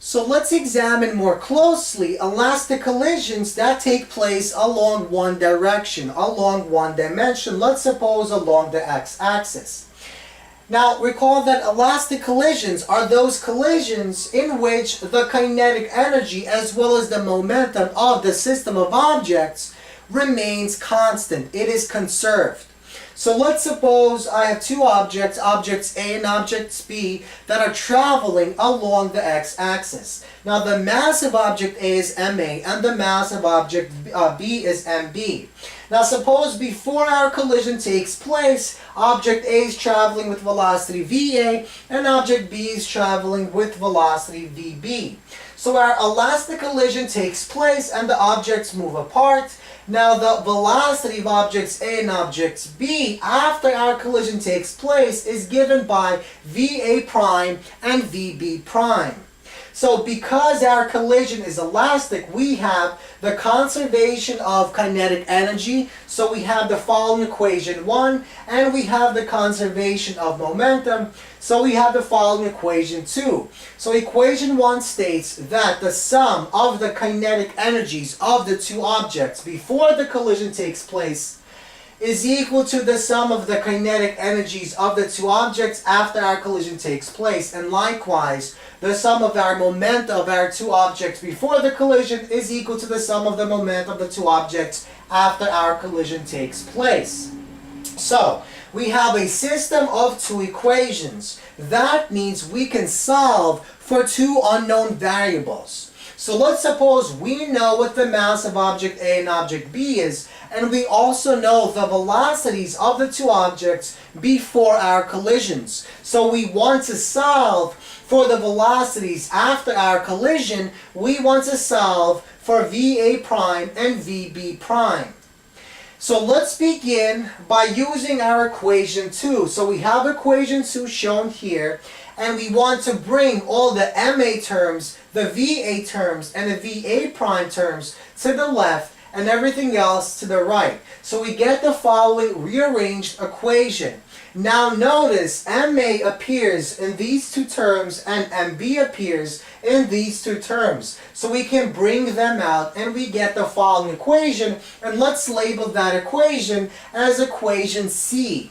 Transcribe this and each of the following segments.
So let's examine more closely elastic collisions that take place along one direction, along one dimension. Let's suppose along the x-axis. Now recall that elastic collisions are those collisions in which the kinetic energy as well as the momentum of the system of objects remains constant. It is conserved. So let's suppose I have two objects, objects A and objects B, that are traveling along the x-axis. Now the mass of object A is ma and the mass of object B is mb. Now suppose before our collision takes place, object A is traveling with velocity va and object B is traveling with velocity vb. So our elastic collision takes place and the objects move apart. Now the velocity of objects A and objects B after our collision takes place is given by VA prime and VB prime. So because our collision is elastic, we have the conservation of kinetic energy. So we have the following equation 1, and we have the conservation of momentum. So we have the following equation 2. So equation 1 states that the sum of the kinetic energies of the two objects before the collision takes place is equal to the sum of the kinetic energies of the two objects after our collision takes place. And likewise, the sum of our moment of our two objects before the collision is equal to the sum of the moment of the two objects after our collision takes place. So, we have a system of two equations. That means we can solve for two unknown variables. So let's suppose we know what the mass of object A and object B is, and we also know the velocities of the two objects before our collisions. So we want to solve for the velocities after our collision. We want to solve for VA prime and VB prime. So let's begin by using our equation 2. So we have equation 2 shown here, and we want to bring all the MA terms, the VA terms, and the VA prime terms to the left and everything else to the right. So we get the following rearranged equation. Now notice MA appears in these two terms and MB appears in these two terms. So we can bring them out and we get the following equation, and let's label that equation as equation C.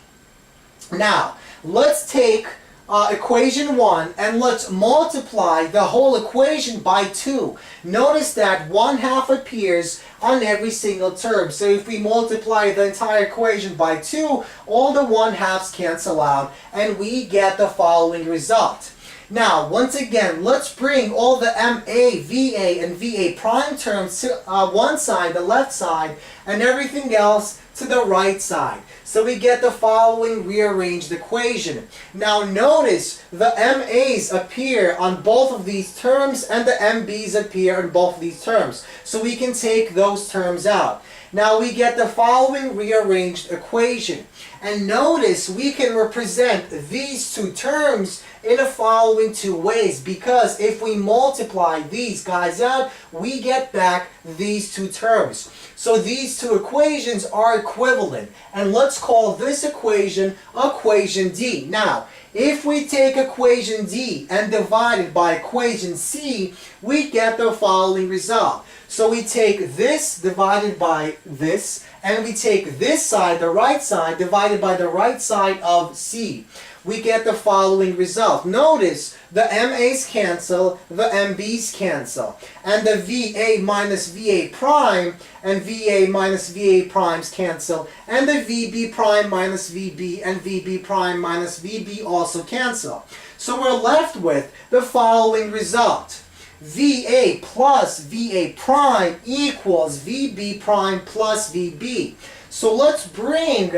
Now let's take equation 1 and let's multiply the whole equation by 2. Notice that 1/2 appears on every single term. So if we multiply the entire equation by 2, all the 1/2s cancel out and we get the following result. Now, once again, let's bring all the MA, VA, and VA prime terms to one side, the left side, and everything else to the right side. So we get the following rearranged equation. Now notice the MAs appear on both of these terms and the MBs appear on both of these terms. So we can take those terms out. Now we get the following rearranged equation. And notice we can represent these two terms in the following two ways, because if we multiply these guys out, we get back these two terms. So these two equations are equivalent, and let's call this equation equation D. Now, if we take equation D and divide it by equation C, we get the following result. So we take this divided by this, and we take this side, the right side, divided by the right side of C. We get the following result. Notice the MAs cancel, the MBs cancel, and the VA minus VA prime and VA minus VA primes cancel, and the VB prime minus VB and VB prime minus VB also cancel. So we're left with the following result. VA plus VA prime equals VB prime plus VB. So let's bring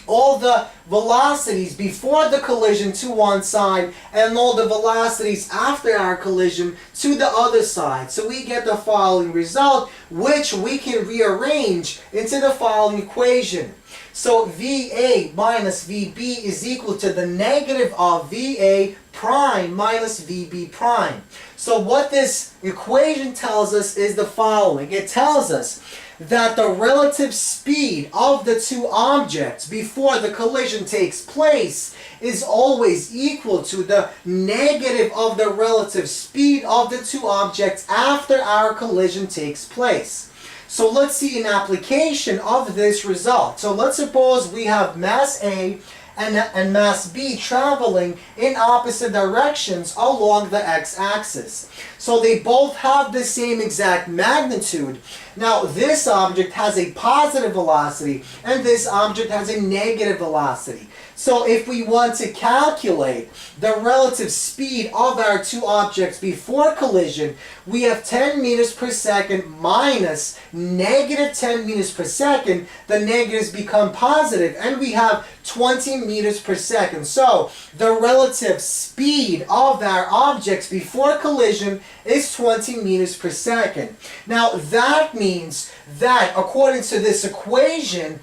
all the velocities before the collision to one side and all the velocities after our collision to the other side. So we get the following result, which we can rearrange into the following equation. So VA minus VB is equal to the negative of VA prime minus VB prime. So what this equation tells us is the following. It tells us that the relative speed of the two objects before the collision takes place is always equal to the negative of the relative speed of the two objects after our collision takes place. So let's see an application of this result. So let's suppose we have mass A and mass B traveling in opposite directions along the x-axis. So they both have the same exact magnitude. Now this object has a positive velocity and this object has a negative velocity. So if we want to calculate the relative speed of our two objects before collision, we have 10 meters per second minus negative 10 meters per second. The negatives become positive and we have 20 meters per second. So the relative speed of our objects before collision is 20 meters per second. Now that means that according to this equation,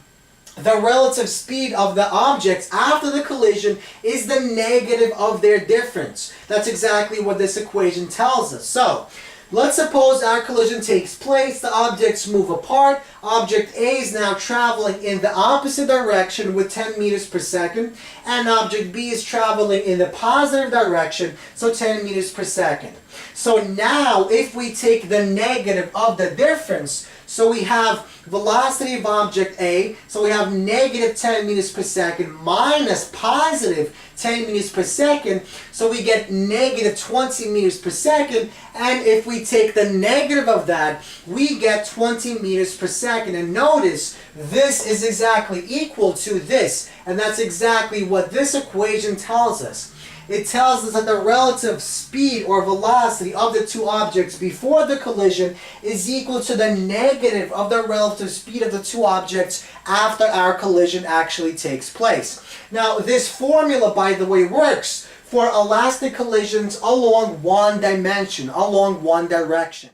the relative speed of the objects after the collision is the negative of their difference. That's exactly what this equation tells us. So, let's suppose our collision takes place, the objects move apart, object A is now traveling in the opposite direction with 10 meters per second, and object B is traveling in the positive direction, so 10 meters per second. So now, if we take the negative of the difference, so we have velocity of object A, so we have negative 10 meters per second minus positive 10 meters per second, so we get negative 20 meters per second, and if we take the negative of that, we get 20 meters per second. And notice, this is exactly equal to this, and that's exactly what this equation tells us. It tells us that the relative speed or velocity of the two objects before the collision is equal to the negative of the relative speed of the two objects after our collision actually takes place. Now, this formula, by the way, works for elastic collisions along one dimension, along one direction.